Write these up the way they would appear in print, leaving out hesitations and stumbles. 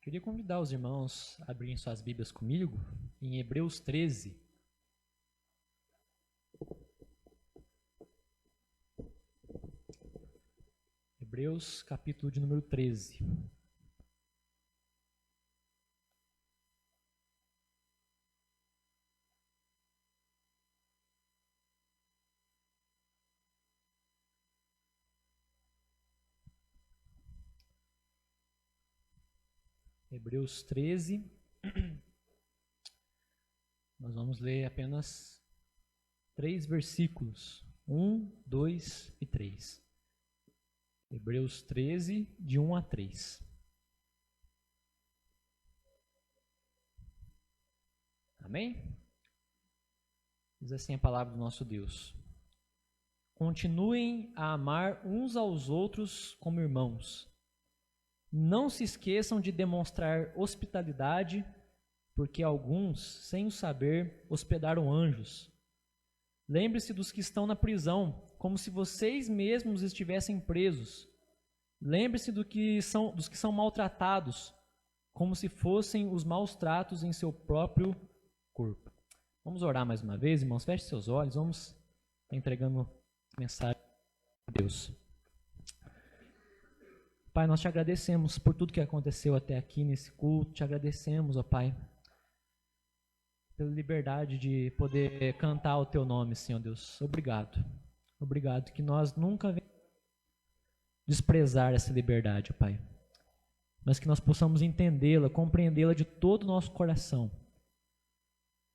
Queria convidar os irmãos a abrirem suas Bíblias comigo em Hebreus 13. Hebreus, capítulo de número 13. Hebreus 13. Nós vamos ler apenas 3 versículos, 1, 2 e 3. Hebreus 13, de 1 a 3. Amém? Diz assim a palavra do nosso Deus. Continuem a amar uns aos outros como irmãos. Não se esqueçam de demonstrar hospitalidade, porque alguns, sem o saber, hospedaram anjos. Lembre-se dos que estão na prisão, como se vocês mesmos estivessem presos. Lembre-se dos que são maltratados, como se fossem os maus tratos em seu próprio corpo. Vamos orar mais uma vez, irmãos. Feche seus olhos, vamos estar entregando mensagem a Deus. Pai, nós te agradecemos por tudo que aconteceu até aqui nesse culto. Te agradecemos, ó Pai, pela liberdade de poder cantar o Teu nome, Senhor Deus. Obrigado. Obrigado que nós nunca venhamos desprezar essa liberdade, ó Pai. Mas que nós possamos entendê-la, compreendê-la de todo o nosso coração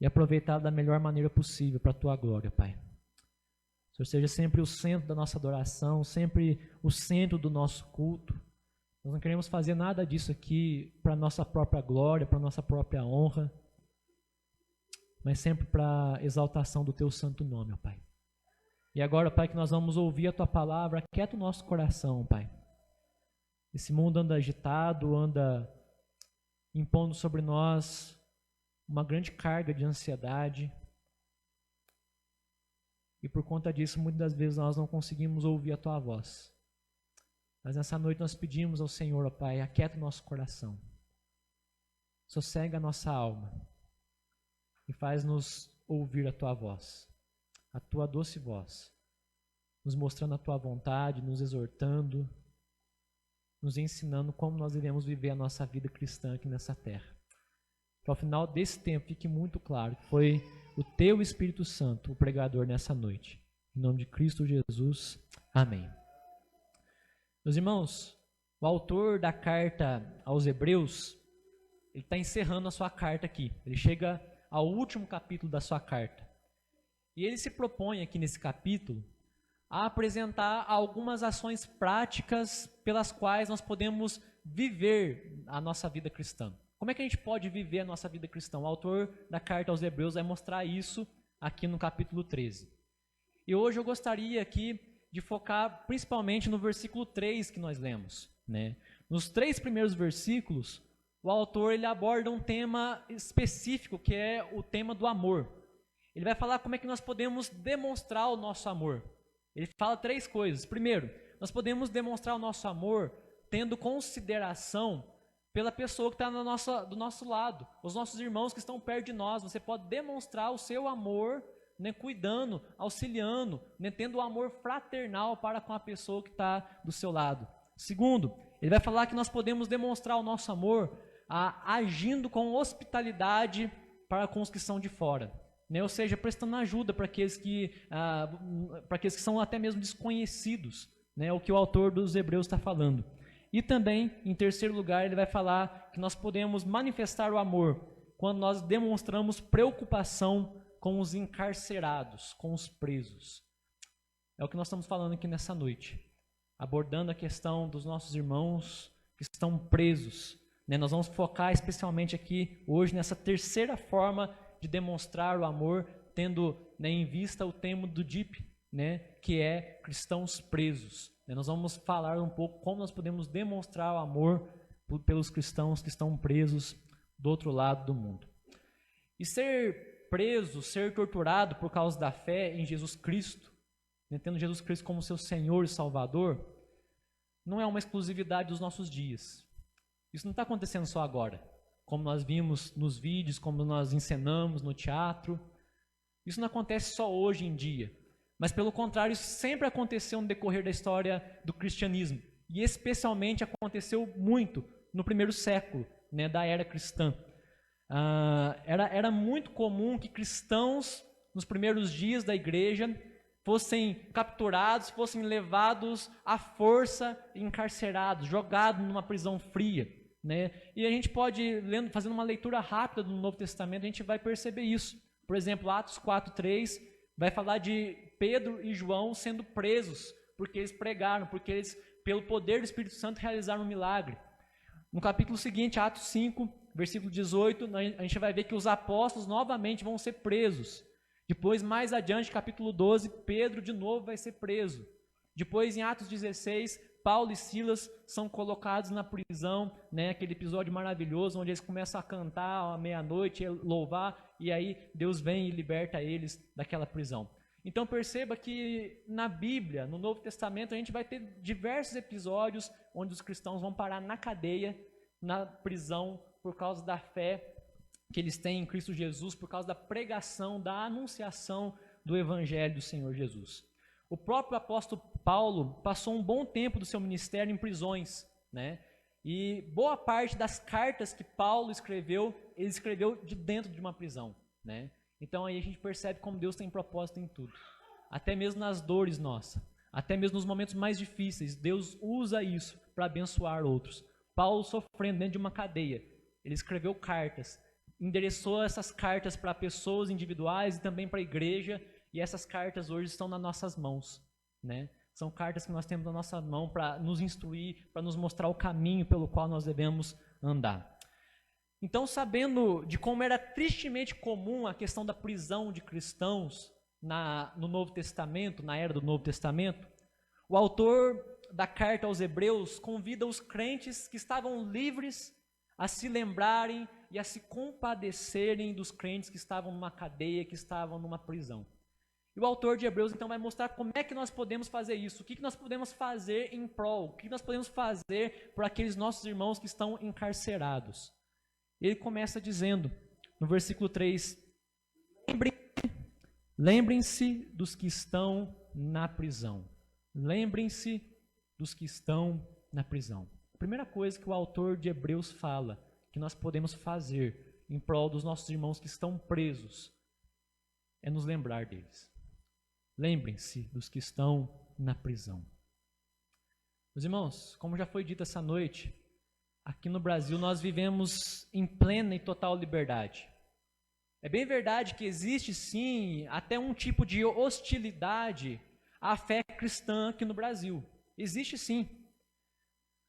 e aproveitá-la da melhor maneira possível para a Tua glória, Pai. O Senhor seja sempre o centro da nossa adoração, sempre o centro do nosso culto. Nós não queremos fazer nada disso aqui para a nossa própria glória, para a nossa própria honra, mas sempre para a exaltação do Teu santo nome, ó Pai. E agora, Pai, que nós vamos ouvir a Tua palavra, aquieta o nosso coração, Pai. Esse mundo anda agitado, anda impondo sobre nós uma grande carga de ansiedade, e por conta disso, muitas das vezes nós não conseguimos ouvir a Tua voz. Mas nessa noite nós pedimos ao Senhor, ó Pai, aquieta o nosso coração, sossega a nossa alma e faz-nos ouvir a Tua voz, a Tua doce voz, nos mostrando a Tua vontade, nos exortando, nos ensinando como nós devemos viver a nossa vida cristã aqui nessa terra. Que ao final desse tempo fique muito claro que foi o Teu Espírito Santo o pregador nessa noite. Em nome de Cristo Jesus, amém. Meus irmãos, o autor da carta aos Hebreus, ele está encerrando a sua carta aqui. Ele chega ao último capítulo da sua carta. E ele se propõe aqui nesse capítulo a apresentar algumas ações práticas pelas quais nós podemos viver a nossa vida cristã. Como é que a gente pode viver a nossa vida cristã? O autor da carta aos Hebreus vai mostrar isso aqui no capítulo 13. E hoje eu gostaria aqui de focar principalmente no versículo 3 que nós lemos, né? Nos 3 primeiros versículos, o autor ele aborda um tema específico, que é o tema do amor. Ele vai falar como é que nós podemos demonstrar o nosso amor. Ele fala 3 coisas. Primeiro, nós podemos demonstrar o nosso amor tendo consideração pela pessoa que está do nosso lado, os nossos irmãos que estão perto de nós. Você pode demonstrar o seu amor, né, cuidando, auxiliando, né, tendo um amor fraternal para com a pessoa que está do seu lado. Segundo, ele vai falar que nós podemos demonstrar o nosso amor agindo com hospitalidade para com os que são de fora, né, ou seja, prestando ajuda para aqueles que são até mesmo desconhecidos, né, o que o autor dos Hebreus está falando. E também, em terceiro lugar, ele vai falar que nós podemos manifestar o amor quando nós demonstramos preocupação com os encarcerados, com os presos. É o que nós estamos falando aqui nessa noite, abordando a questão dos nossos irmãos que estão presos, né? Nós vamos focar especialmente aqui hoje nessa terceira forma de demonstrar o amor, tendo, né, em vista o tema do DIP, né, que é cristãos presos. Nós vamos falar um pouco como nós podemos demonstrar o amor pelos cristãos que estão presos do outro lado do mundo. E ser preso, ser torturado por causa da fé em Jesus Cristo, tendo Jesus Cristo como seu Senhor e Salvador, não é uma exclusividade dos nossos dias. Isso não está acontecendo só agora, como nós vimos nos vídeos, como nós encenamos no teatro. Isso não acontece só hoje em dia, mas pelo contrário, isso sempre aconteceu no decorrer da história do cristianismo, e especialmente aconteceu muito no primeiro século, né, da era cristã. Era muito comum que cristãos, nos primeiros dias da igreja, fossem capturados, fossem levados à força e encarcerados, jogados numa prisão fria, né? E a gente pode, fazendo uma leitura rápida do Novo Testamento, a gente vai perceber isso. Por exemplo, Atos 4:3 vai falar de Pedro e João sendo presos, porque eles pregaram, porque eles, pelo poder do Espírito Santo, realizaram um milagre. No capítulo seguinte, Atos 5, versículo 18, a gente vai ver que os apóstolos novamente vão ser presos. Depois, mais adiante, capítulo 12, Pedro de novo vai ser preso. Depois, em Atos 16, Paulo e Silas são colocados na prisão, né? Aquele episódio maravilhoso, onde eles começam a cantar à meia-noite, louvar, e aí Deus vem e liberta eles daquela prisão. Então perceba que na Bíblia, no Novo Testamento, a gente vai ter diversos episódios onde os cristãos vão parar na cadeia, na prisão, por causa da fé que eles têm em Cristo Jesus, por causa da pregação, da anunciação do Evangelho do Senhor Jesus. O próprio apóstolo Paulo passou um bom tempo do seu ministério em prisões, né? E boa parte das cartas que Paulo escreveu, ele escreveu de dentro de uma prisão, né? Então aí a gente percebe como Deus tem propósito em tudo. Até mesmo nas dores nossas, até mesmo nos momentos mais difíceis, Deus usa isso para abençoar outros. Paulo sofrendo dentro de uma cadeia, ele escreveu cartas, endereçou essas cartas para pessoas individuais e também para a igreja, e essas cartas hoje estão nas nossas mãos, né? São cartas que nós temos na nossa mão para nos instruir, para nos mostrar o caminho pelo qual nós devemos andar. Então, sabendo de como era tristemente comum a questão da prisão de cristãos no Novo Testamento, na era do Novo Testamento, o autor da carta aos Hebreus convida os crentes que estavam livres a se lembrarem e a se compadecerem dos crentes que estavam numa cadeia, que estavam numa prisão. E o autor de Hebreus então vai mostrar como é que nós podemos fazer isso, o que nós podemos fazer em prol, o que nós podemos fazer por aqueles nossos irmãos que estão encarcerados. Ele começa dizendo, no versículo 3, lembrem-se dos que estão na prisão. Lembrem-se dos que estão na prisão. A primeira coisa que o autor de Hebreus fala, que nós podemos fazer em prol dos nossos irmãos que estão presos, é nos lembrar deles. Lembrem-se dos que estão na prisão. Meus irmãos, como já foi dito essa noite, aqui no Brasil nós vivemos em plena e total liberdade. É bem verdade que existe sim até um tipo de hostilidade à fé cristã aqui no Brasil. Existe sim.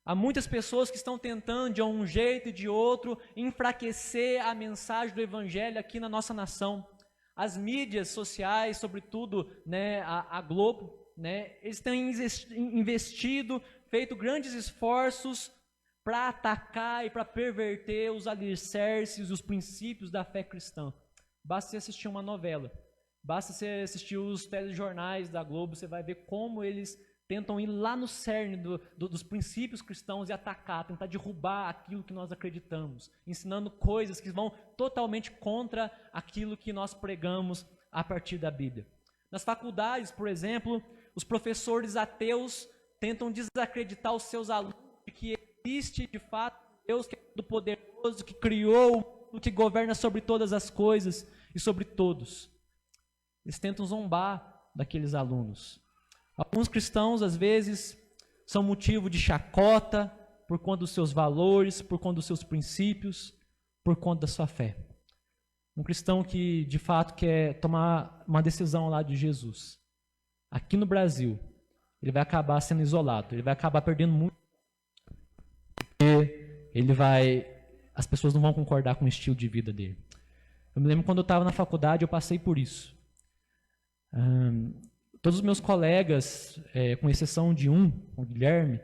Há muitas pessoas que estão tentando de um jeito e de outro enfraquecer a mensagem do Evangelho aqui na nossa nação. As mídias sociais, sobretudo, né, a Globo, né, eles têm investido, feito grandes esforços para atacar e para perverter os alicerces e os princípios da fé cristã. Basta você assistir uma novela, basta você assistir os telejornais da Globo, você vai ver como eles tentam ir lá no cerne dos princípios cristãos e atacar, tentar derrubar aquilo que nós acreditamos, ensinando coisas que vão totalmente contra aquilo que nós pregamos a partir da Bíblia. Nas faculdades, por exemplo, os professores ateus tentam desacreditar os seus alunos de que existe, de fato, Deus que é todo-poderoso, que criou, que governa sobre todas as coisas e sobre todos. Eles tentam zombar daqueles alunos. Alguns cristãos, às vezes, são motivo de chacota por conta dos seus valores, por conta dos seus princípios, por conta da sua fé. Um cristão que, de fato, quer tomar uma decisão ao lado de Jesus, aqui no Brasil, ele vai acabar sendo isolado, ele vai acabar perdendo muito, porque as pessoas não vão concordar com o estilo de vida dele. Eu me lembro quando eu estava na faculdade, eu passei por isso. Todos os meus colegas, com exceção de o Guilherme,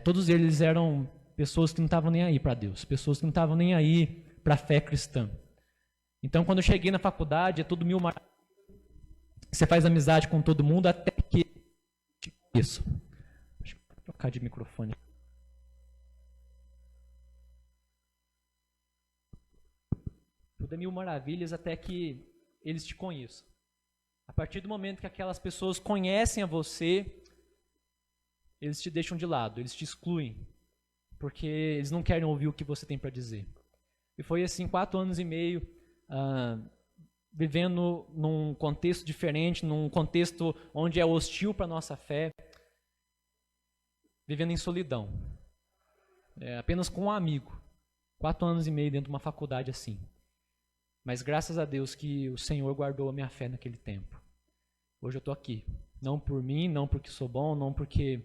todos eles eram pessoas que não estavam nem aí para Deus, pessoas que não estavam nem aí para a fé cristã. Então, quando eu cheguei na faculdade, é tudo mil maravilhas. Você faz amizade com todo mundo até que... Isso. Deixa eu trocar de microfone. tudo é mil maravilhas até que eles te conheçam. A partir do momento que aquelas pessoas conhecem a você, eles te deixam de lado, eles te excluem, porque eles não querem ouvir o que você tem para dizer. E foi assim, 4 anos e meio, vivendo num contexto diferente, num contexto onde é hostil para a nossa fé, vivendo em solidão, apenas com um amigo. 4 anos e meio dentro de uma faculdade assim. Mas graças a Deus que o Senhor guardou a minha fé naquele tempo. Hoje eu estou aqui. Não por mim, não porque sou bom, não porque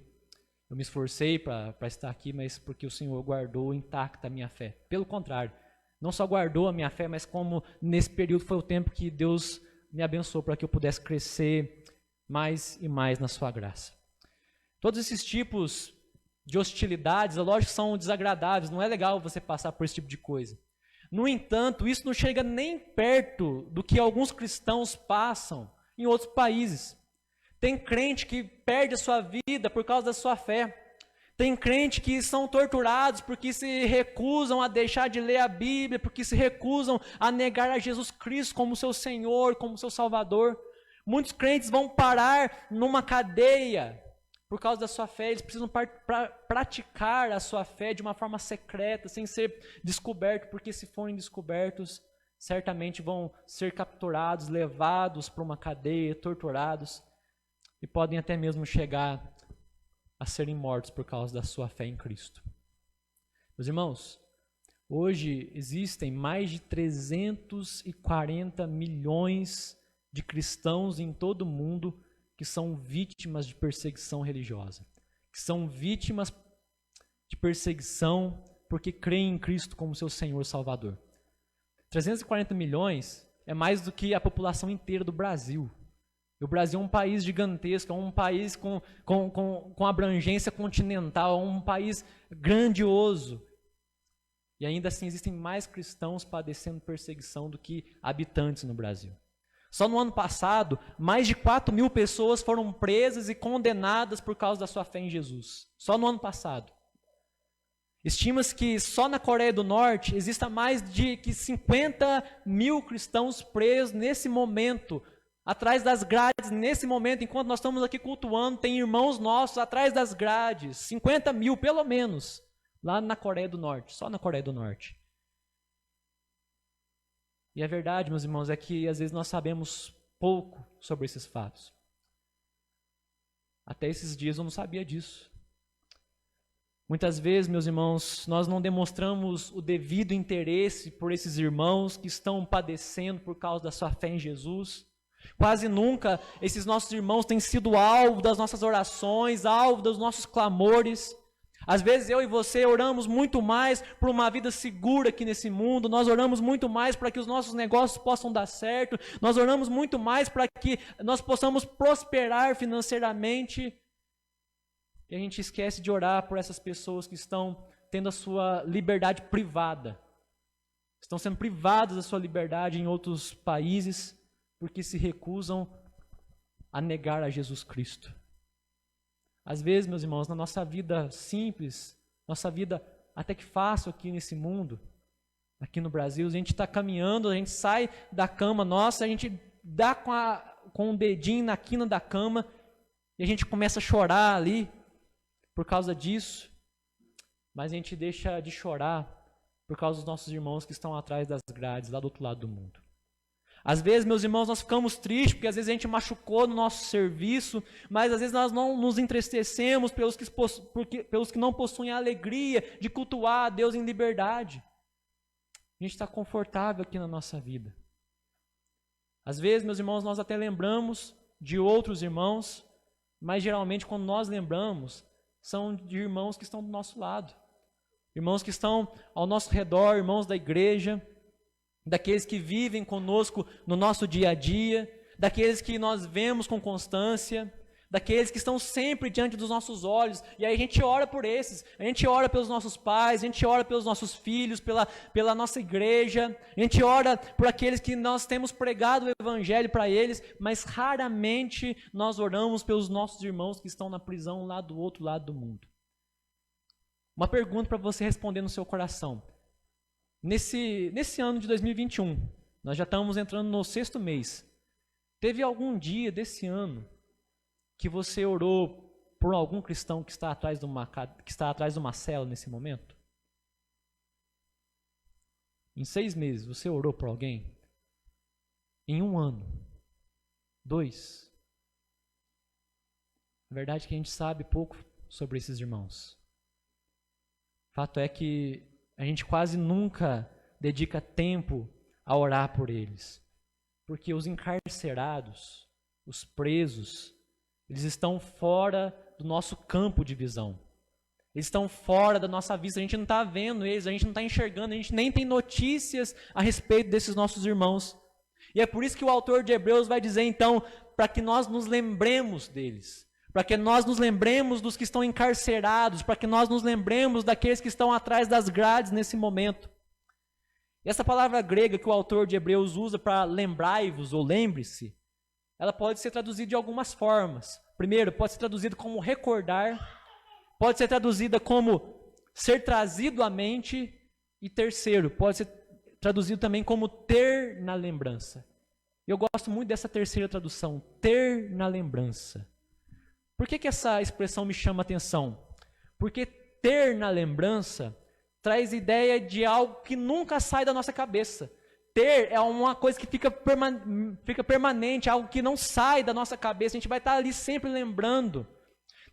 eu me esforcei para estar aqui, mas porque o Senhor guardou intacta a minha fé. Pelo contrário, não só guardou a minha fé, mas como nesse período foi o tempo que Deus me abençoou para que eu pudesse crescer mais e mais na sua graça. Todos esses tipos de hostilidades, é lógico que são desagradáveis, não é legal você passar por esse tipo de coisa. No entanto, isso não chega nem perto do que alguns cristãos passam em outros países. Tem crente que perde a sua vida por causa da sua fé. Tem crente que são torturados porque se recusam a deixar de ler a Bíblia, porque se recusam a negar a Jesus Cristo como seu Senhor, como seu Salvador. Muitos crentes vão parar numa cadeia por causa da sua fé. Eles precisam praticar a sua fé de uma forma secreta, sem ser descobertos, porque se forem descobertos, certamente vão ser capturados, levados para uma cadeia, torturados, e podem até mesmo chegar a serem mortos por causa da sua fé em Cristo. Meus irmãos, hoje existem mais de 340 milhões de cristãos em todo o mundo que são vítimas de perseguição religiosa, que são vítimas de perseguição porque creem em Cristo como seu Senhor e Salvador. 340 milhões é mais do que a população inteira do Brasil. O Brasil é um país gigantesco, é um país com abrangência continental, é um país grandioso. E ainda assim existem mais cristãos padecendo perseguição do que habitantes no Brasil. Só no ano passado, mais de 4.000 pessoas foram presas e condenadas por causa da sua fé em Jesus. Só no ano passado. Estima-se que só na Coreia do Norte exista mais de 50.000 cristãos presos nesse momento, atrás das grades, nesse momento, enquanto nós estamos aqui cultuando, tem irmãos nossos atrás das grades, 50.000 pelo menos, lá na Coreia do Norte, só na Coreia do Norte. E a verdade, meus irmãos, é que às vezes nós sabemos pouco sobre esses fatos. Até esses dias eu não sabia disso. Muitas vezes, meus irmãos, nós não demonstramos o devido interesse por esses irmãos que estão padecendo por causa da sua fé em Jesus. Quase nunca esses nossos irmãos têm sido alvo das nossas orações, alvo dos nossos clamores. Às vezes eu e você oramos muito mais por uma vida segura aqui nesse mundo, nós oramos muito mais para que os nossos negócios possam dar certo, nós oramos muito mais para que nós possamos prosperar financeiramente. E a gente esquece de orar por essas pessoas que estão tendo a sua liberdade privada. Estão sendo privadas da sua liberdade em outros países porque se recusam a negar a Jesus Cristo. Às vezes, meus irmãos, na nossa vida simples, nossa vida até que fácil aqui nesse mundo, aqui no Brasil, a gente está caminhando, a gente sai da cama nossa, a gente dá com o dedinho na quina da cama e a gente começa a chorar ali por causa disso, mas a gente deixa de chorar por causa dos nossos irmãos que estão atrás das grades, lá do outro lado do mundo. Às vezes, meus irmãos, nós ficamos tristes porque às vezes a gente machucou no nosso serviço, mas às vezes nós não nos entristecemos pelos que não possuem a alegria de cultuar a Deus em liberdade. A gente está confortável aqui na nossa vida. Às vezes, meus irmãos, nós até lembramos de outros irmãos, mas geralmente quando nós lembramos, são de irmãos que estão do nosso lado. Irmãos que estão ao nosso redor, irmãos da igreja, daqueles que vivem conosco no nosso dia a dia, daqueles que nós vemos com constância, daqueles que estão sempre diante dos nossos olhos, e aí a gente ora por esses, a gente ora pelos nossos pais, a gente ora pelos nossos filhos, pela nossa igreja, a gente ora por aqueles que nós temos pregado o evangelho para eles, mas raramente nós oramos pelos nossos irmãos que estão na prisão lá do outro lado do mundo. Uma pergunta para você responder no seu coração: Nesse ano de 2021, nós já estamos entrando no 6º mês. Teve algum dia desse ano que você orou por algum cristão que está atrás de uma cela nesse momento? Em 6 meses, você orou por alguém? Em 1 ano? 2? A verdade é que a gente sabe pouco sobre esses irmãos. Fato é que a gente quase nunca dedica tempo a orar por eles. Porque os encarcerados, os presos, eles estão fora do nosso campo de visão. Eles estão fora da nossa vista, a gente não está vendo eles, a gente não está enxergando, a gente nem tem notícias a respeito desses nossos irmãos. E é por isso que o autor de Hebreus vai dizer então, para que nós nos lembremos deles, para que nós nos lembremos dos que estão encarcerados, para que nós nos lembremos daqueles que estão atrás das grades nesse momento. E essa palavra grega que o autor de Hebreus usa para lembrai-vos ou lembre-se, ela pode ser traduzida de algumas formas. Primeiro, pode ser traduzida como recordar, pode ser traduzida como ser trazido à mente, e terceiro, pode ser traduzido também como ter na lembrança. Eu gosto muito dessa terceira tradução, ter na lembrança. Por que essa expressão me chama a atenção? Porque ter na lembrança traz ideia de algo que nunca sai da nossa cabeça. Ter é uma coisa que fica permanente, algo que não sai da nossa cabeça, a gente vai estar ali sempre lembrando.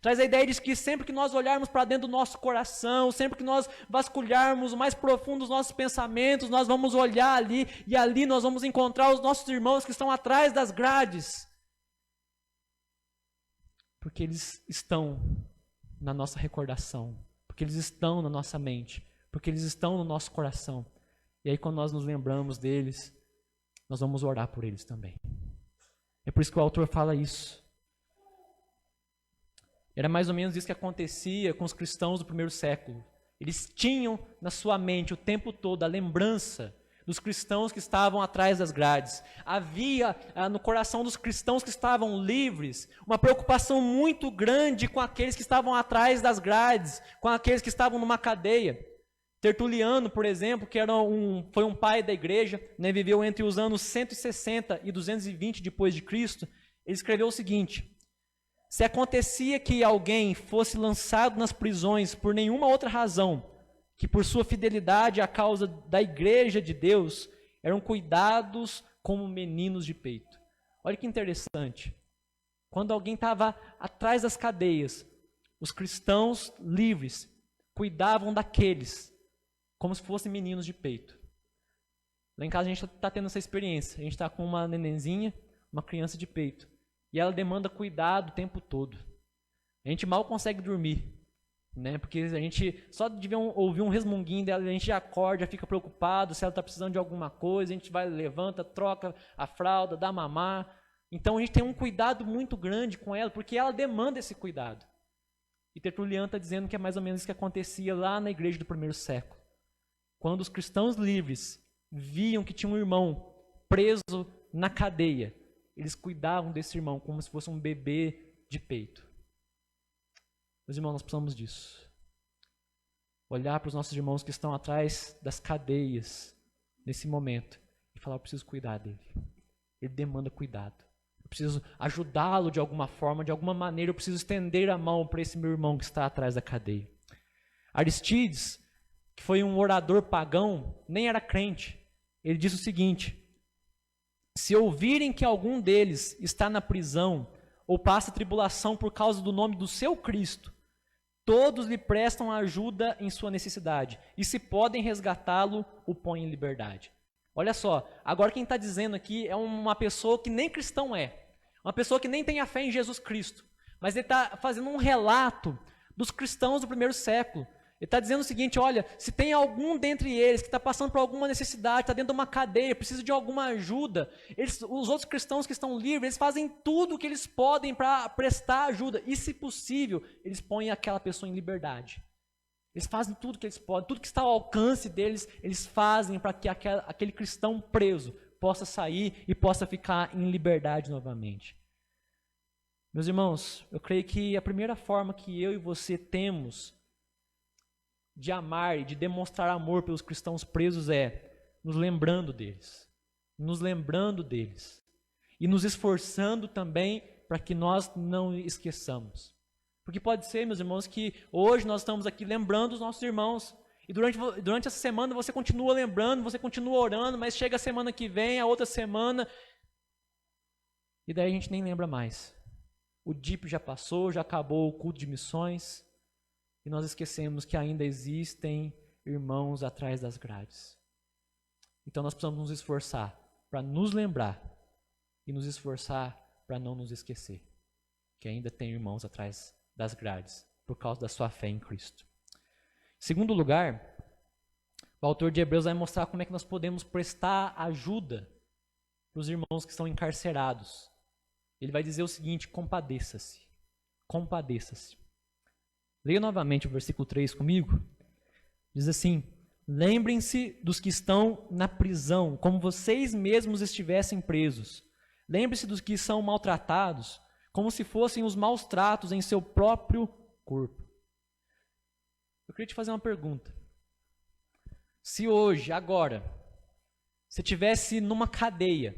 Traz a ideia de que sempre que nós olharmos para dentro do nosso coração, sempre que nós vasculharmos o mais profundo dos nossos pensamentos, nós vamos olhar ali e ali nós vamos encontrar os nossos irmãos que estão atrás das grades. Porque eles estão na nossa recordação, porque eles estão na nossa mente, porque eles estão no nosso coração. E aí quando nós nos lembramos deles, nós vamos orar por eles também. É por isso que o autor fala isso. Era mais ou menos isso que acontecia com os cristãos do primeiro século. Eles tinham na sua mente o tempo todo a lembrança dos cristãos que estavam atrás das grades. Havia no coração dos cristãos que estavam livres uma preocupação muito grande com aqueles que estavam atrás das grades, com aqueles que estavam numa cadeia. Tertuliano, por exemplo, que foi um pai da igreja, né, viveu entre os anos 160 e 220 depois de Cristo, ele escreveu o seguinte: se acontecia que alguém fosse lançado nas prisões por nenhuma outra razão que por sua fidelidade à causa da igreja de Deus, eram cuidados como meninos de peito. Olha que interessante. Quando alguém estava atrás das cadeias, os cristãos livres cuidavam daqueles como se fossem meninos de peito. Lá em casa a gente está tendo essa experiência. A gente está com uma nenenzinha, uma criança de peito. E ela demanda cuidado o tempo todo. A gente mal consegue dormir, né? Porque a gente só de ouvir um resmunguinho dela, a gente já acorda, já fica preocupado se ela está precisando de alguma coisa, a gente vai, levanta, troca a fralda, dá mamar. Então a gente tem um cuidado muito grande com ela, porque ela demanda esse cuidado. E Tertuliano está dizendo que é mais ou menos isso que acontecia lá na igreja do primeiro século. Quando os cristãos livres viam que tinha um irmão preso na cadeia, eles cuidavam desse irmão como se fosse um bebê de peito. Meus irmãos, nós precisamos disso. Olhar para os nossos irmãos que estão atrás das cadeias nesse momento e falar: eu preciso cuidar dele. Ele demanda cuidado. Eu preciso ajudá-lo de alguma forma, de alguma maneira. Eu preciso estender a mão para esse meu irmão que está atrás da cadeia. Aristides, que foi um orador pagão, nem era crente. Ele disse o seguinte: se ouvirem que algum deles está na prisão ou passa tribulação por causa do nome do seu Cristo, todos lhe prestam ajuda em sua necessidade, e se podem resgatá-lo, o põem em liberdade. Olha só, agora quem está dizendo aqui é uma pessoa que nem cristão é, uma pessoa que nem tem a fé em Jesus Cristo, mas ele está fazendo um relato dos cristãos do primeiro século. Ele está dizendo o seguinte: olha, se tem algum dentre eles que está passando por alguma necessidade, está dentro de uma cadeia, precisa de alguma ajuda, os outros cristãos que estão livres, eles fazem tudo o que eles podem para prestar ajuda, e se possível, eles põem aquela pessoa em liberdade. Eles fazem tudo o que eles podem, tudo que está ao alcance deles, eles fazem para que aquele cristão preso possa sair e possa ficar em liberdade novamente. Meus irmãos, eu creio que a primeira forma que eu e você temos de amar e de demonstrar amor pelos cristãos presos é nos lembrando deles. Nos lembrando deles. E nos esforçando também para que nós não esqueçamos. Porque pode ser, meus irmãos, que hoje nós estamos aqui lembrando os nossos irmãos. E durante essa semana você continua lembrando, você continua orando, mas chega a semana que vem, a outra semana, e daí a gente nem lembra mais. O DIP já passou, já acabou o culto de missões, e nós esquecemos que ainda existem irmãos atrás das grades. Então nós precisamos nos esforçar para nos lembrar e nos esforçar para não nos esquecer que ainda tem irmãos atrás das grades por causa da sua fé em Cristo. Em segundo lugar, o autor de Hebreus vai mostrar como é que nós podemos prestar ajuda para os irmãos que estão encarcerados. Ele vai dizer o seguinte: compadeça-se. Compadeça-se. Leia novamente o versículo 3 comigo. Diz assim: lembrem-se dos que estão na prisão, como vocês mesmos estivessem presos. Lembre-se dos que são maltratados, como se fossem os maus tratos em seu próprio corpo. Eu queria te fazer uma pergunta. Se hoje, agora, você estivesse numa cadeia,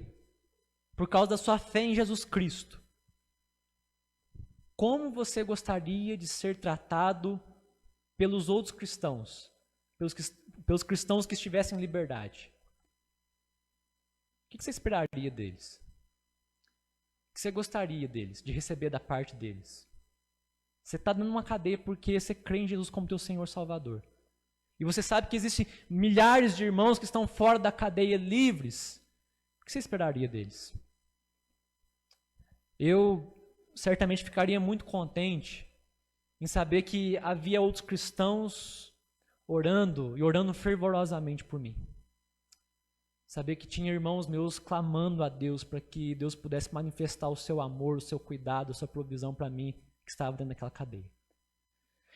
por causa da sua fé em Jesus Cristo, como você gostaria de ser tratado pelos outros cristãos, pelos cristãos que estivessem em liberdade? O que você esperaria deles? O que você gostaria deles, de receber da parte deles? Você está numa cadeia porque você crê em Jesus como teu Senhor Salvador. E você sabe que existem milhares de irmãos que estão fora da cadeia livres. O que você esperaria deles? Eu certamente ficaria muito contente em saber que havia outros cristãos orando e orando fervorosamente por mim. Saber que tinha irmãos meus clamando a Deus para que Deus pudesse manifestar o seu amor, o seu cuidado, a sua provisão para mim que estava dentro daquela cadeia.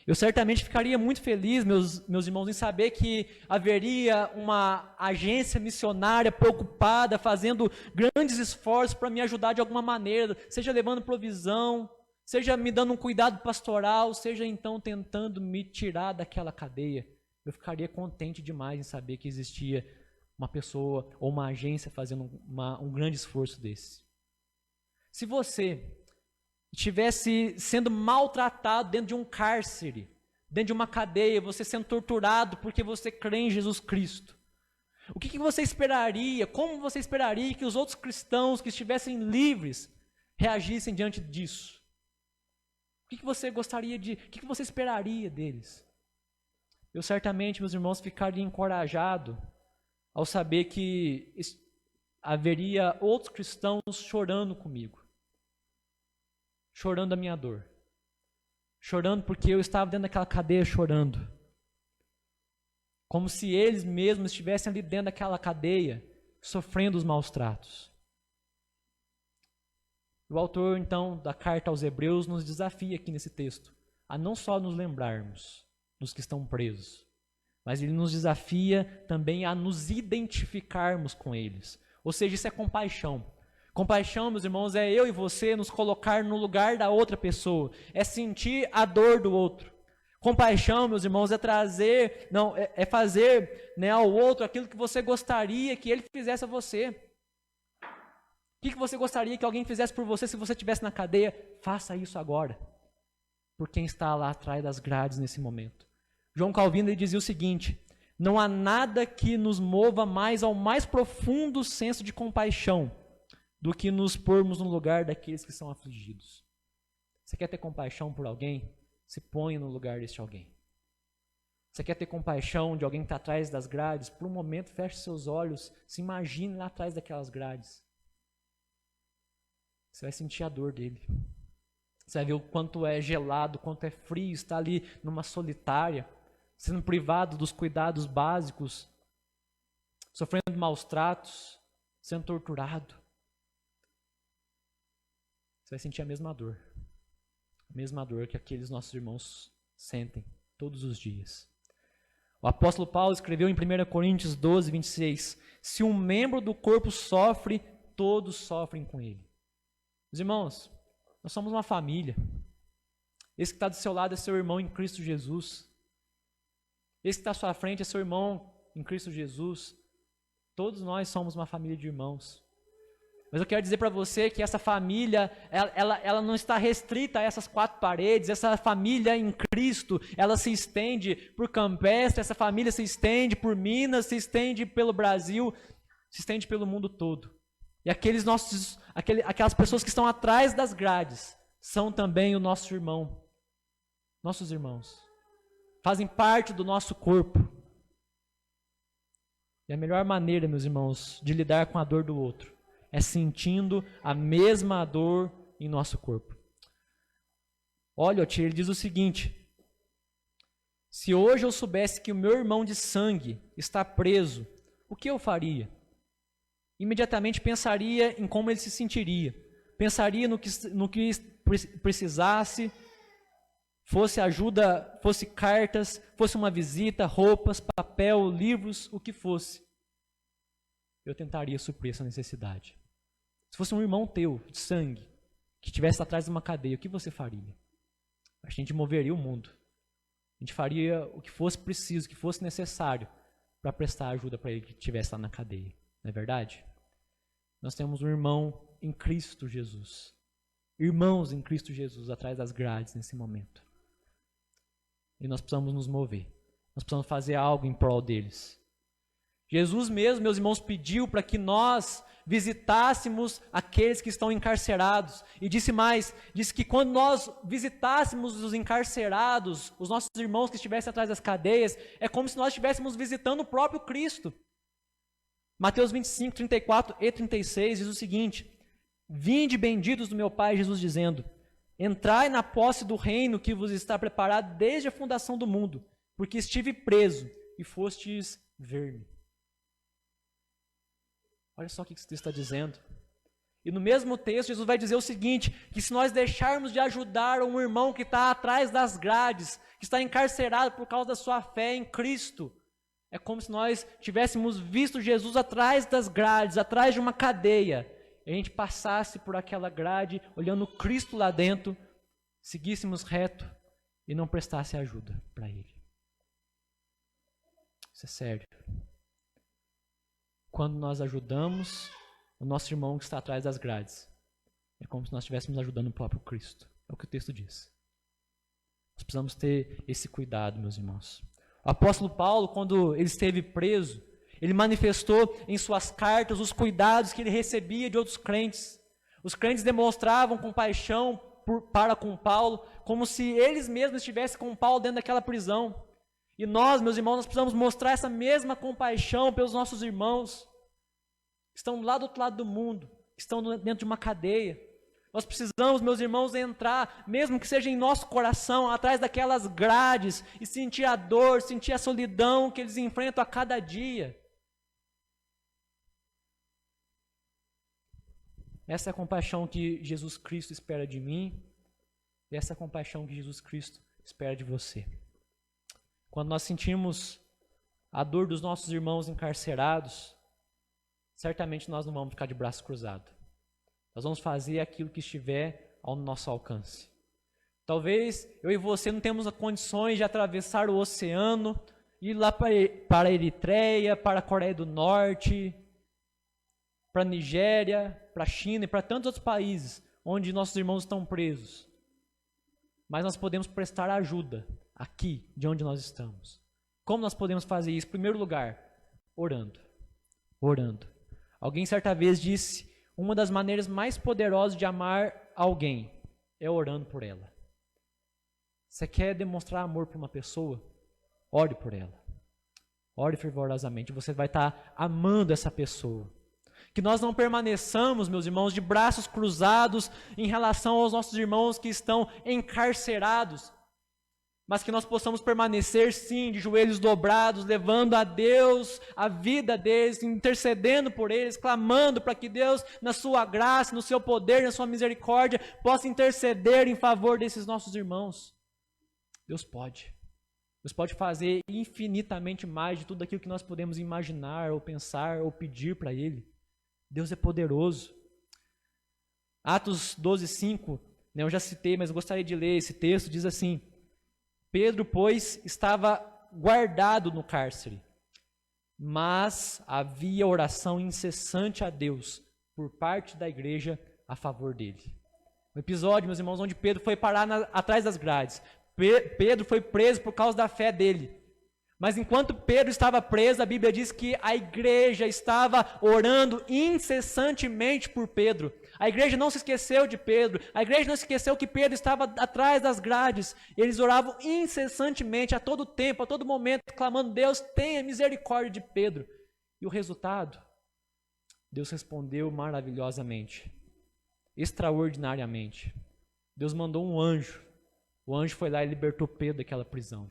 Eu certamente ficaria muito feliz, meus irmãos, em saber que haveria uma agência missionária preocupada, fazendo grandes esforços para me ajudar de alguma maneira, seja levando provisão, seja me dando um cuidado pastoral, seja então tentando me tirar daquela cadeia. Eu ficaria contente demais em saber que existia uma pessoa ou uma agência fazendo um grande esforço desse. Se você estivesse sendo maltratado dentro de um cárcere, dentro de uma cadeia, você sendo torturado porque você crê em Jesus Cristo, o que você esperaria, como você esperaria que os outros cristãos que estivessem livres reagissem diante disso? O que você gostaria de, o que você esperaria deles? Eu certamente, meus irmãos, ficaria encorajado ao saber que haveria outros cristãos chorando comigo. Chorando a minha dor. Chorando porque eu estava dentro daquela cadeia chorando. Como se eles mesmos estivessem ali dentro daquela cadeia, sofrendo os maus tratos. O autor, então, da carta aos Hebreus nos desafia aqui nesse texto a não só nos lembrarmos dos que estão presos, mas ele nos desafia também a nos identificarmos com eles. Ou seja, isso é compaixão. Compaixão, meus irmãos, é eu e você nos colocar no lugar da outra pessoa, é sentir a dor do outro. Compaixão, meus irmãos, é fazer, né, ao outro aquilo que você gostaria que ele fizesse a você. O que você gostaria que alguém fizesse por você se você estivesse na cadeia? Faça isso agora, por quem está lá atrás das grades nesse momento. João Calvino ele dizia o seguinte: não há nada que nos mova mais ao mais profundo senso de compaixão do que nos pormos no lugar daqueles que são afligidos. Você quer ter compaixão por alguém? Se ponha no lugar deste alguém. Você quer ter compaixão de alguém que está atrás das grades? Por um momento, feche seus olhos, se imagine lá atrás daquelas grades. Você vai sentir a dor dele. Você vai ver o quanto é gelado, o quanto é frio, estar ali numa solitária, sendo privado dos cuidados básicos, sofrendo maus tratos, sendo torturado. Você vai sentir a mesma dor que aqueles nossos irmãos sentem todos os dias. O apóstolo Paulo escreveu em 1 Coríntios 12, 26, se um membro do corpo sofre, todos sofrem com ele. Meus irmãos, nós somos uma família. Esse que está do seu lado é seu irmão em Cristo Jesus. Esse que está à sua frente é seu irmão em Cristo Jesus. Todos nós somos uma família de irmãos. Mas eu quero dizer para você que essa família, ela não está restrita a essas 4 paredes. Essa família em Cristo, ela se estende por Campestre, essa família se estende por Minas, se estende pelo Brasil, se estende pelo mundo todo. E aquelas pessoas que estão atrás das grades são também o nosso irmão, nossos irmãos. Fazem parte do nosso corpo. E a melhor maneira, meus irmãos, de lidar com a dor do outro é sentindo a mesma dor em nosso corpo. Olha, ele diz o seguinte: se hoje eu soubesse que o meu irmão de sangue está preso, o que eu faria? Imediatamente pensaria em como ele se sentiria. Pensaria no que precisasse, fosse ajuda, fosse cartas, fosse uma visita, roupas, papel, livros, o que fosse. Eu tentaria suprir essa necessidade. Se fosse um irmão teu, de sangue, que estivesse atrás de uma cadeia, o que você faria? A gente moveria o mundo. A gente faria o que fosse preciso, o que fosse necessário para prestar ajuda para ele que estivesse lá na cadeia. Não é verdade? Nós temos um irmão em Cristo Jesus. Irmãos em Cristo Jesus atrás das grades nesse momento. E nós precisamos nos mover. Nós precisamos fazer algo em prol deles. Jesus mesmo, meus irmãos, pediu para que nós visitássemos aqueles que estão encarcerados. E disse mais, disse que quando nós visitássemos os encarcerados, os nossos irmãos que estivessem atrás das cadeias, é como se nós estivéssemos visitando o próprio Cristo. Mateus 25, 34 e 36 diz o seguinte: vinde benditos do meu Pai, Jesus dizendo, entrai na posse do reino que vos está preparado desde a fundação do mundo, porque estive preso e fostes ver-me. Olha só o que esse texto está dizendo. E no mesmo texto, Jesus vai dizer o seguinte, que se nós deixarmos de ajudar um irmão que está atrás das grades, que está encarcerado por causa da sua fé em Cristo, é como se nós tivéssemos visto Jesus atrás das grades, atrás de uma cadeia, e a gente passasse por aquela grade, olhando Cristo lá dentro, seguíssemos reto e não prestasse ajuda para Ele. Isso é sério. Quando nós ajudamos o nosso irmão que está atrás das grades, é como se nós estivéssemos ajudando o próprio Cristo. É o que o texto diz. Nós precisamos ter esse cuidado, meus irmãos. O apóstolo Paulo, quando ele esteve preso, ele manifestou em suas cartas os cuidados que ele recebia de outros crentes. Os crentes demonstravam compaixão para com Paulo, como se eles mesmos estivessem com Paulo dentro daquela prisão. E nós, meus irmãos, nós precisamos mostrar essa mesma compaixão pelos nossos irmãos que estão lá do outro lado do mundo, que estão dentro de uma cadeia. Nós precisamos, meus irmãos, entrar, mesmo que seja em nosso coração, atrás daquelas grades e sentir a dor, sentir a solidão que eles enfrentam a cada dia. Essa é a compaixão que Jesus Cristo espera de mim, e essa é a compaixão que Jesus Cristo espera de você. Quando nós sentimos a dor dos nossos irmãos encarcerados, certamente nós não vamos ficar de braço cruzado. Nós vamos fazer aquilo que estiver ao nosso alcance. Talvez eu e você não temos as condições de atravessar o oceano, ir lá para a Eritreia, para a Coreia do Norte, para a Nigéria, para a China e para tantos outros países onde nossos irmãos estão presos. Mas nós podemos prestar ajuda aqui, de onde nós estamos. Como nós podemos fazer isso? Em primeiro lugar, orando. Orando. Alguém certa vez disse, uma das maneiras mais poderosas de amar alguém é orando por ela. Você quer demonstrar amor por uma pessoa? Ore por ela. Ore fervorosamente. Você vai estar amando essa pessoa. Que nós não permaneçamos, meus irmãos, de braços cruzados em relação aos nossos irmãos que estão encarcerados, mas que nós possamos permanecer, sim, de joelhos dobrados, levando a Deus a vida deles, intercedendo por eles, clamando para que Deus, na sua graça, no seu poder, na sua misericórdia, possa interceder em favor desses nossos irmãos. Deus pode. Deus pode fazer infinitamente mais de tudo aquilo que nós podemos imaginar, ou pensar, ou pedir para Ele. Deus é poderoso. Atos 12:5, eu já citei, mas eu gostaria de ler esse texto, diz assim: Pedro, pois, estava guardado no cárcere, mas havia oração incessante a Deus por parte da igreja a favor dele. Um episódio, meus irmãos, onde Pedro foi parar atrás das grades. Pedro foi preso por causa da fé dele. Mas enquanto Pedro estava preso, a Bíblia diz que a igreja estava orando incessantemente por Pedro. A igreja não se esqueceu de Pedro. A igreja não se esqueceu que Pedro estava atrás das grades. Eles oravam incessantemente, a todo tempo, a todo momento, clamando: Deus, tenha misericórdia de Pedro. E o resultado? Deus respondeu maravilhosamente, extraordinariamente. Deus mandou um anjo. O anjo foi lá e libertou Pedro daquela prisão.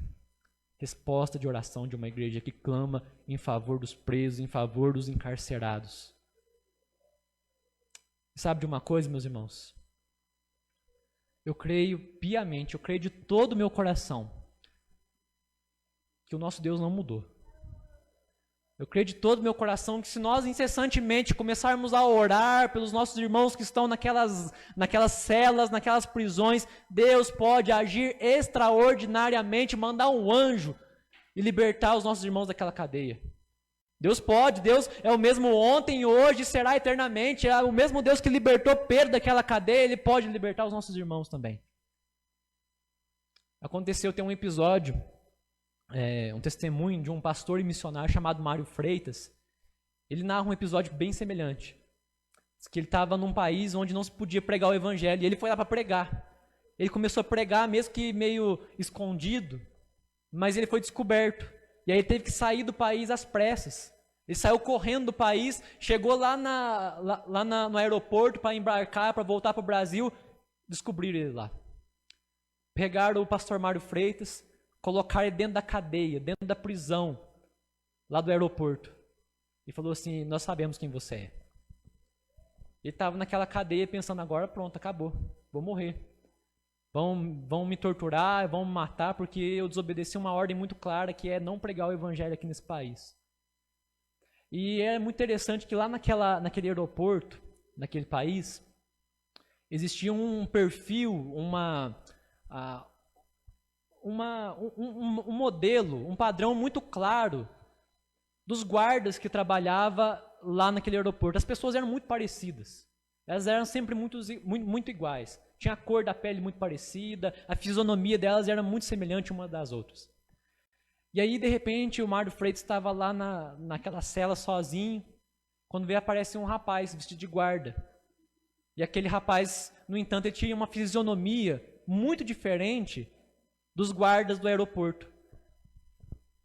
Resposta de oração de uma igreja que clama em favor dos presos, em favor dos encarcerados. Sabe de uma coisa, meus irmãos? Eu creio piamente, eu creio de todo o meu coração que o nosso Deus não mudou. Eu creio de todo o meu coração que se nós incessantemente começarmos a orar pelos nossos irmãos que estão naquelas celas, naquelas prisões, Deus pode agir extraordinariamente, mandar um anjo e libertar os nossos irmãos daquela cadeia. Deus pode, Deus é o mesmo ontem, hoje e será eternamente. É o mesmo Deus que libertou Pedro daquela cadeia, Ele pode libertar os nossos irmãos também. Aconteceu, tem um episódio, um testemunho de um pastor e missionário chamado Mário Freitas. Ele narra um episódio bem semelhante. Diz que ele estava num país onde não se podia pregar o evangelho, e ele foi lá para pregar. Ele começou a pregar, mesmo que meio escondido, mas ele foi descoberto. E aí ele teve que sair do país às pressas. Ele saiu correndo do país, chegou lá no aeroporto para embarcar, para voltar para o Brasil, descobriram ele lá. Pegaram o pastor Mário Freitas, colocaram ele dentro da cadeia, dentro da prisão, lá do aeroporto. E falou assim: nós sabemos quem você é. Ele estava naquela cadeia pensando: agora pronto, acabou, vou morrer. Vão me torturar, vão me matar, porque eu desobedeci uma ordem muito clara, que é não pregar o evangelho aqui nesse país. E é muito interessante que lá naquele aeroporto, naquele país, existia um perfil, um modelo, um padrão muito claro dos guardas que trabalhavam lá naquele aeroporto. As pessoas eram muito parecidas. Elas eram sempre muito iguais. Tinha a cor da pele muito parecida, a fisionomia delas era muito semelhante uma das outras. E aí, de repente, o Mário Freitas estava lá naquela cela sozinho, quando veio aparecer um rapaz vestido de guarda. E aquele rapaz, no entanto, ele tinha uma fisionomia muito diferente dos guardas do aeroporto.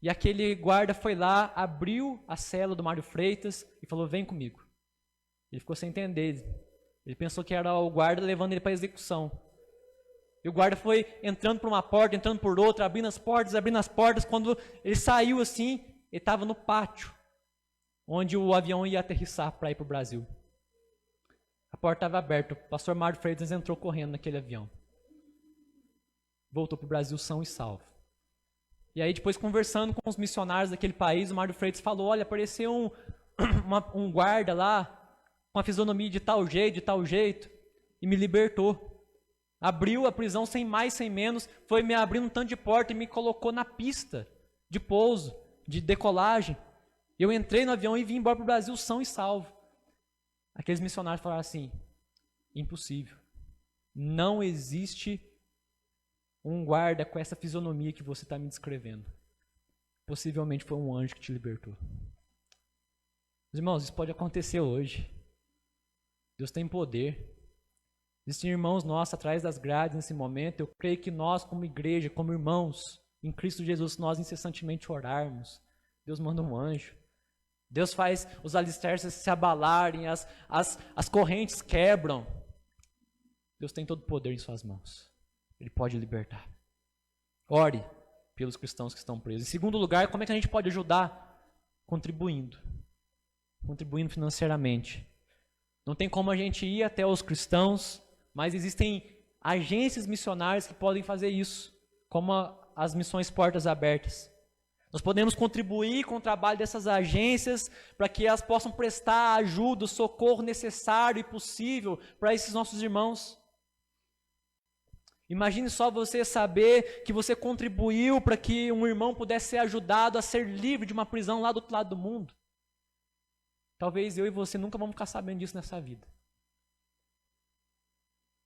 E aquele guarda foi lá, abriu a cela do Mário Freitas e falou: vem comigo. Ele ficou sem entender. Ele pensou que era o guarda levando ele para a execução. E o guarda foi entrando por uma porta, entrando por outra, abrindo as portas. Quando ele saiu assim, ele estava no pátio, onde o avião ia aterrissar para ir para o Brasil. A porta estava aberta, o pastor Mário Freitas entrou correndo naquele avião. Voltou para o Brasil são e salvo. E aí, depois, conversando com os missionários daquele país, o Mário Freitas falou: olha, apareceu um guarda lá, com a fisionomia de tal jeito, e me libertou. Abriu a prisão sem mais, sem menos, foi me abrindo um tanto de porta e me colocou na pista de pouso, de decolagem. Eu entrei no avião e vim embora para o Brasil são e salvo. Aqueles missionários falaram assim: impossível. Não existe um guarda com essa fisionomia que você está me descrevendo. Possivelmente foi um anjo que te libertou. Meus irmãos, isso pode acontecer hoje. Deus tem poder. Existem irmãos nossos atrás das grades nesse momento. Eu creio que nós, como igreja, como irmãos em Cristo Jesus, se nós incessantemente orarmos, Deus manda um anjo. Deus faz os alicerces se abalarem, as correntes quebram. Deus tem todo o poder em suas mãos. Ele pode libertar. Ore pelos cristãos que estão presos. Em segundo lugar, como é que a gente pode ajudar? Contribuindo financeiramente. Não tem como a gente ir até os cristãos, mas existem agências missionárias que podem fazer isso, como as missões Portas Abertas. Nós podemos contribuir com o trabalho dessas agências para que elas possam prestar a ajuda, o socorro necessário e possível para esses nossos irmãos. Imagine só você saber que você contribuiu para que um irmão pudesse ser ajudado a ser livre de uma prisão lá do outro lado do mundo. Talvez eu e você nunca vamos ficar sabendo disso nessa vida.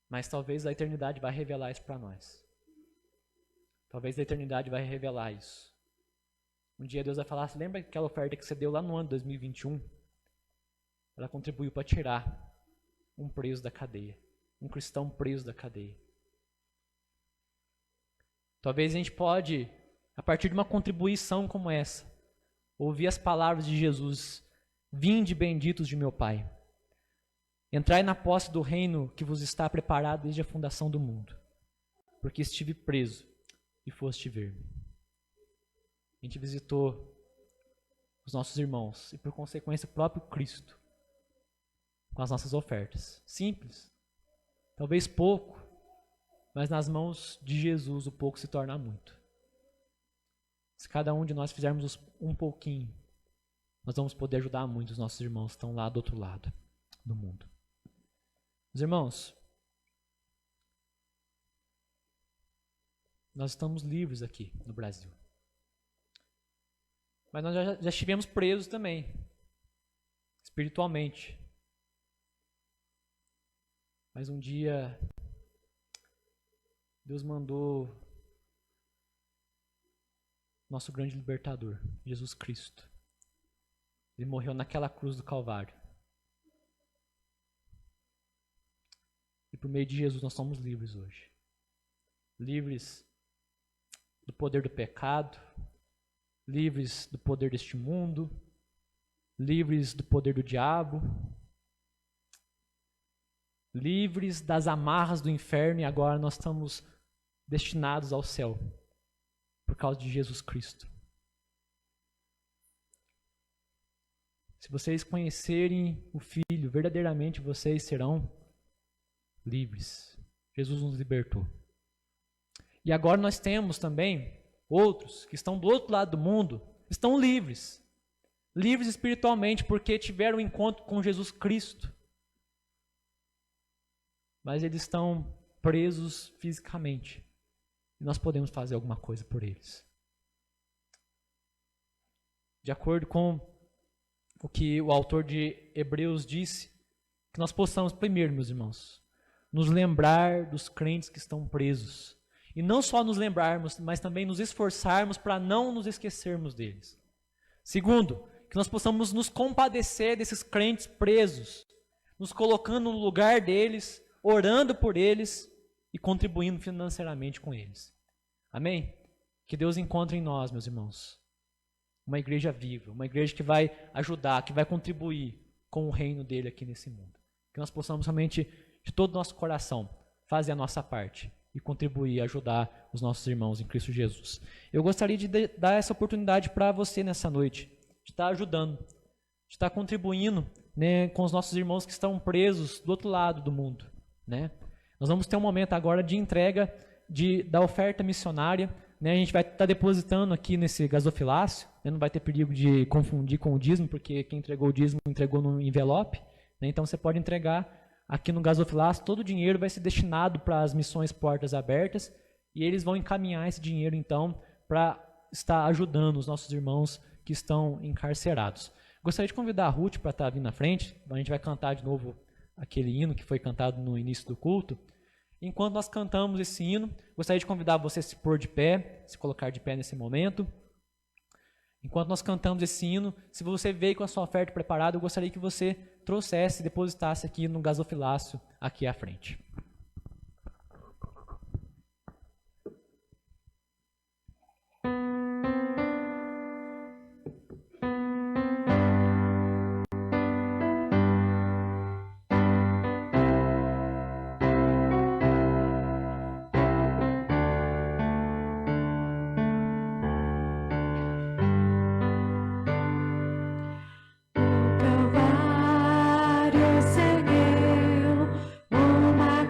Mas talvez a eternidade vai revelar isso para nós. Talvez a eternidade vai revelar isso. Um dia Deus vai falar, você lembra aquela oferta que você deu lá no ano de 2021? Ela contribuiu para tirar um preso da cadeia. Um cristão preso da cadeia. Talvez a gente pode, a partir de uma contribuição como essa, ouvir as palavras de Jesus, vinde benditos de meu Pai. Entrai na posse do reino que vos está preparado desde a fundação do mundo. Porque estive preso e foste ver-me. A gente visitou os nossos irmãos e, por consequência, o próprio Cristo com as nossas ofertas. Simples, talvez pouco, mas nas mãos de Jesus o pouco se torna muito. Se cada um de nós fizermos um pouquinho, nós vamos poder ajudar muito os nossos irmãos que estão lá do outro lado do mundo. Meus irmãos, nós estamos livres aqui no Brasil. Mas nós já estivemos presos também, espiritualmente. Mas um dia, Deus mandou nosso grande libertador, Jesus Cristo. Ele morreu naquela cruz do Calvário. E por meio de Jesus nós somos livres hoje. Livres do poder do pecado, livres do poder deste mundo, livres do poder do diabo, livres das amarras do inferno, e agora nós estamos destinados ao céu por causa de Jesus Cristo. Se vocês conhecerem o Filho, verdadeiramente vocês serão livres. Jesus nos libertou. E agora nós temos também outros que estão do outro lado do mundo, estão livres. Livres espiritualmente porque tiveram um encontro com Jesus Cristo. Mas eles estão presos fisicamente. E nós podemos fazer alguma coisa por eles. De acordo com o que o autor de Hebreus disse, que nós possamos primeiro, meus irmãos, nos lembrar dos crentes que estão presos. E não só nos lembrarmos, mas também nos esforçarmos para não nos esquecermos deles. Segundo, que nós possamos nos compadecer desses crentes presos, nos colocando no lugar deles, orando por eles e contribuindo financeiramente com eles. Amém? Que Deus encontre em nós, meus irmãos, uma igreja viva, uma igreja que vai ajudar, que vai contribuir com o reino dele aqui nesse mundo. Que nós possamos realmente, de todo o nosso coração, fazer a nossa parte e contribuir, ajudar os nossos irmãos em Cristo Jesus. Eu gostaria de dar essa oportunidade para você nessa noite, de estar ajudando, de estar contribuindo, né, com os nossos irmãos que estão presos do outro lado do mundo, né? Nós vamos ter um momento agora de entrega da oferta missionária, né? A gente vai estar depositando aqui nesse gasofilácio, né? Não vai ter perigo de confundir com o dízimo, porque quem entregou o dízimo entregou no envelope, né? Então você pode entregar aqui no gasofilácio, todo o dinheiro vai ser destinado para as missões Portas Abertas, e eles vão encaminhar esse dinheiro então para estar ajudando os nossos irmãos que estão encarcerados. Gostaria de convidar a Ruth para estar vindo na frente. A gente vai cantar de novo aquele hino que foi cantado no início do culto. Enquanto nós cantamos esse hino, gostaria de convidar você a se pôr de pé, se colocar de pé nesse momento. Enquanto nós cantamos esse hino, se você veio com a sua oferta preparada, eu gostaria que você trouxesse e depositasse aqui no gasofilácio, aqui à frente. Calvário, Senhor, uma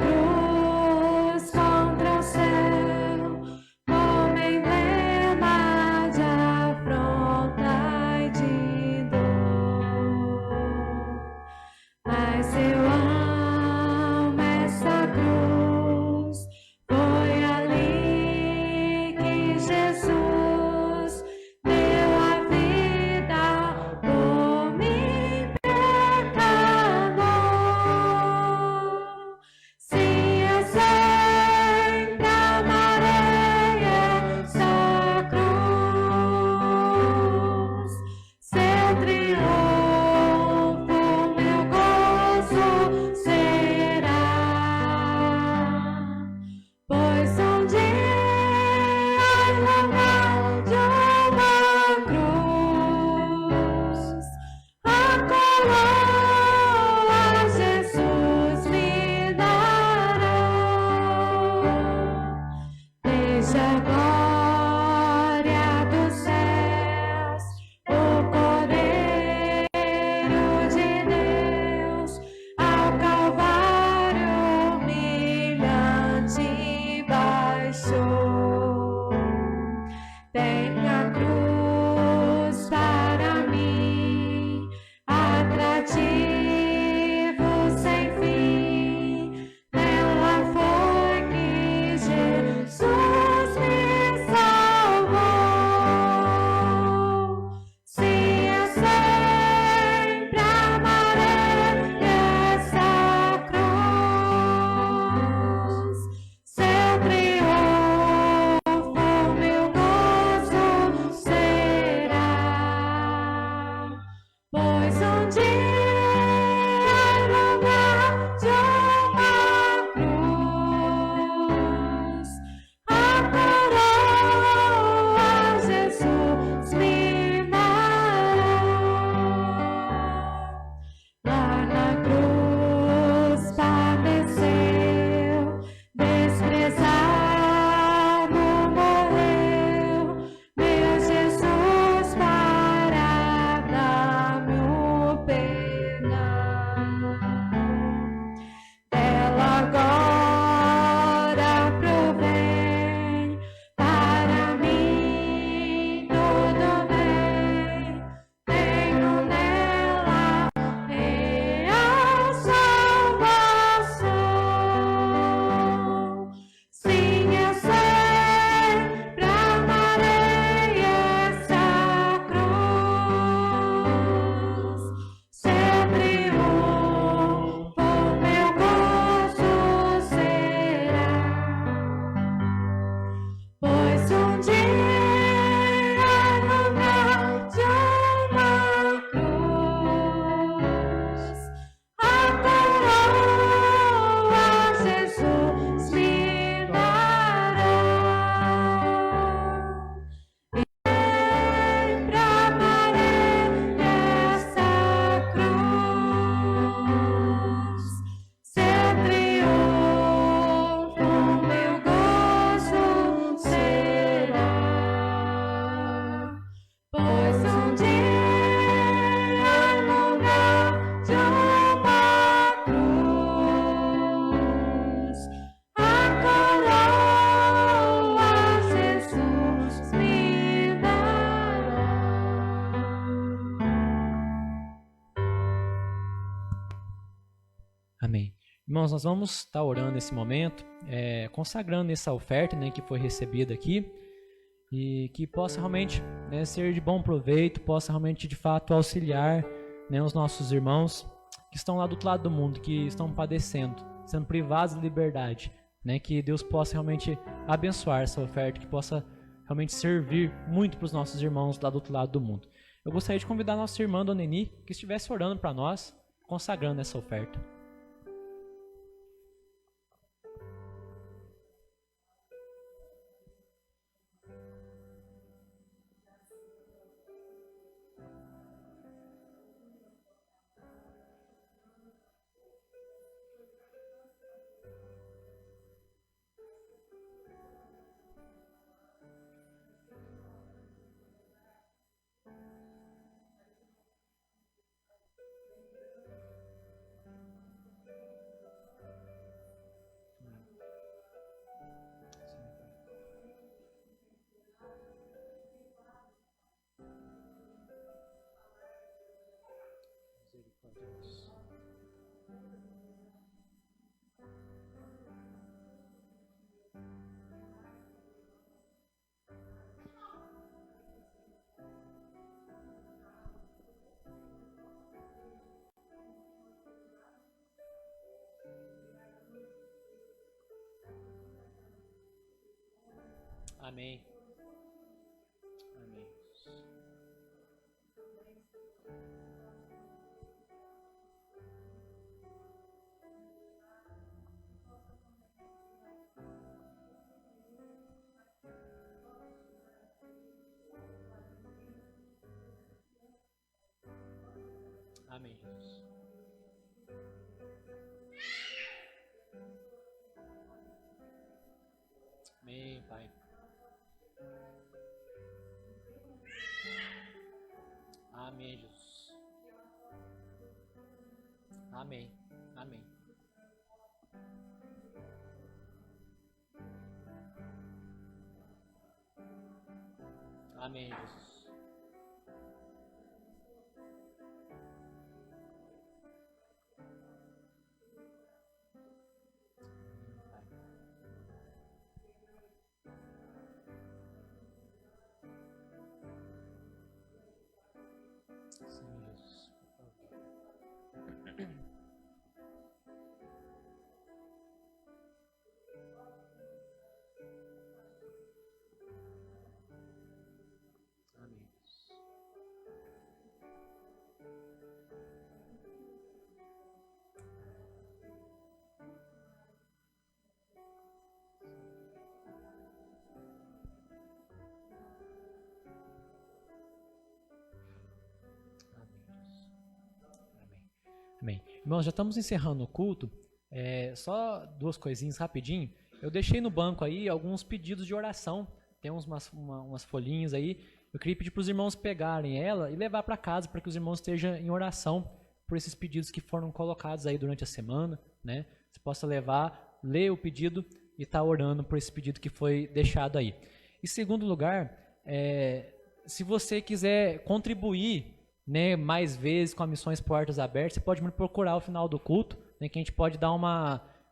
Amém. Irmãos, nós vamos estar orando nesse momento, consagrando essa oferta, né, que foi recebida aqui, e que possa realmente, né, ser de bom proveito, possa realmente de fato auxiliar, né, os nossos irmãos que estão lá do outro lado do mundo, que estão padecendo, sendo privados de liberdade, né, que Deus possa realmente abençoar essa oferta, que possa realmente servir muito para os nossos irmãos lá do outro lado do mundo. Eu gostaria de convidar a nossa irmã Dona Eni, que estivesse orando para nós, consagrando essa oferta. Amém. Amém. Amém, Jesus. Amém, Pai. Amém, Jesus. Amém. Amém. Amém, Jesus. Sim, Jesus. Amém. Amém. Irmãos, já estamos encerrando o culto. Só duas coisinhas rapidinho. Eu deixei no banco aí alguns pedidos de oração. Tem umas folhinhas aí. Eu queria pedir para os irmãos pegarem ela e levar para casa para que os irmãos estejam em oração por esses pedidos que foram colocados aí durante a semana, né? Você possa levar, ler o pedido e estar orando por esse pedido que foi deixado aí. Em segundo lugar, se você quiser contribuir, né, mais vezes com a Missões Portas Abertas, você pode me procurar ao final do culto, né, que a gente pode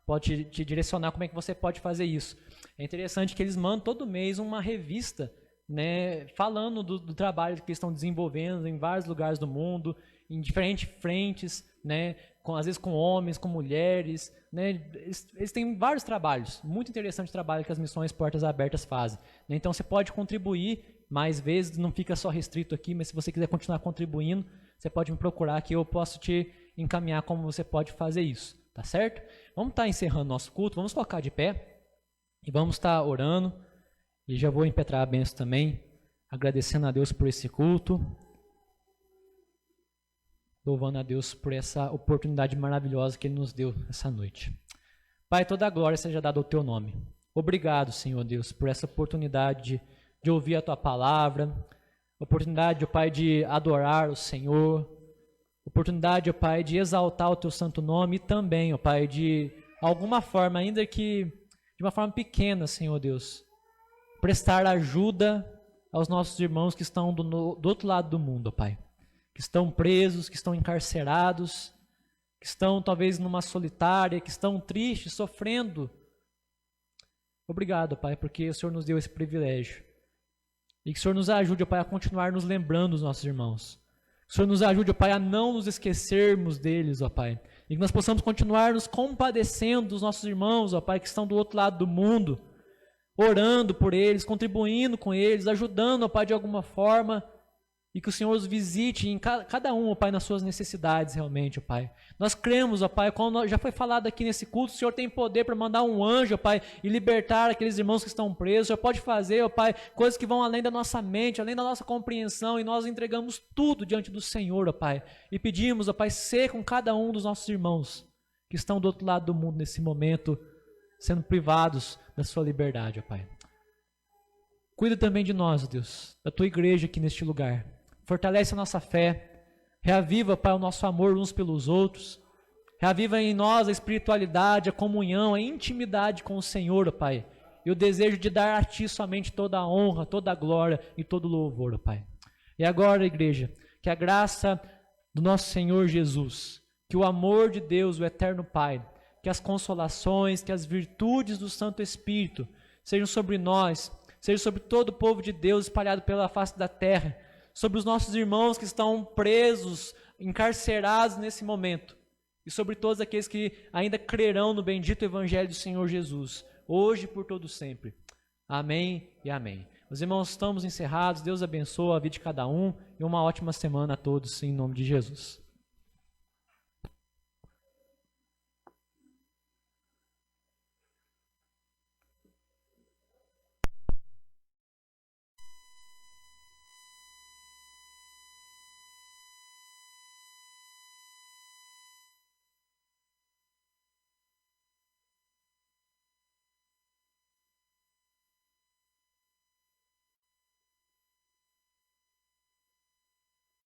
pode te direcionar como é que você pode fazer isso. É interessante que eles mandam todo mês uma revista, né, falando do trabalho que eles estão desenvolvendo em vários lugares do mundo, em diferentes frentes, né, às vezes com homens, com mulheres, né, eles têm vários trabalhos, muito interessante o trabalho que as Missões Portas Abertas fazem, né, então você pode contribuir mais vezes, não fica só restrito aqui, mas se você quiser continuar contribuindo, você pode me procurar que eu posso te encaminhar como você pode fazer isso, tá certo? Vamos estar encerrando nosso culto, vamos colocar de pé e vamos estar orando, e já vou impetrar a bênção também, agradecendo a Deus por esse culto, louvando a Deus por essa oportunidade maravilhosa que Ele nos deu essa noite. Pai, toda a glória seja dada ao Teu nome. Obrigado, Senhor Deus, por essa oportunidade de ouvir a Tua palavra, oportunidade, ó Pai, de adorar o Senhor, oportunidade, ó Pai, de exaltar o Teu santo nome e também, ó Pai, de alguma forma, ainda que de uma forma pequena, Senhor Deus, prestar ajuda aos nossos irmãos que estão do outro lado do mundo, ó Pai, que estão presos, que estão encarcerados, que estão talvez numa solitária, que estão tristes, sofrendo. Obrigado, Pai, porque o Senhor nos deu esse privilégio. E que o Senhor nos ajude, Pai, a continuar nos lembrando dos nossos irmãos. Que o Senhor nos ajude, Pai, a não nos esquecermos deles, ó Pai. E que nós possamos continuar nos compadecendo dos nossos irmãos, ó Pai, que estão do outro lado do mundo, orando por eles, contribuindo com eles, ajudando, ó Pai, de alguma forma. E que o Senhor os visite em cada um, ó Pai, nas suas necessidades realmente, ó Pai. Nós cremos, ó Pai, como já foi falado aqui nesse culto, o Senhor tem poder para mandar um anjo, ó Pai, e libertar aqueles irmãos que estão presos. O Senhor pode fazer, ó Pai, coisas que vão além da nossa mente, além da nossa compreensão, e nós entregamos tudo diante do Senhor, ó Pai. E pedimos, ó Pai, ser com cada um dos nossos irmãos que estão do outro lado do mundo nesse momento, sendo privados da sua liberdade, ó Pai. Cuida também de nós, ó Deus, da tua igreja aqui neste lugar. Fortalece a nossa fé, reaviva, Pai, o nosso amor uns pelos outros, reaviva em nós a espiritualidade, a comunhão, a intimidade com o Senhor, ó Pai, e o desejo de dar a Ti somente toda a honra, toda a glória e todo o louvor, ó Pai. E agora, igreja, que a graça do nosso Senhor Jesus, que o amor de Deus, o eterno Pai, que as consolações, que as virtudes do Santo Espírito sejam sobre nós, sejam sobre todo o povo de Deus espalhado pela face da terra, sobre os nossos irmãos que estão presos, encarcerados nesse momento, e sobre todos aqueles que ainda crerão no bendito Evangelho do Senhor Jesus, hoje e por todo sempre. Amém e amém. Os irmãos, estamos encerrados, Deus abençoe a vida de cada um, e uma ótima semana a todos, em nome de Jesus.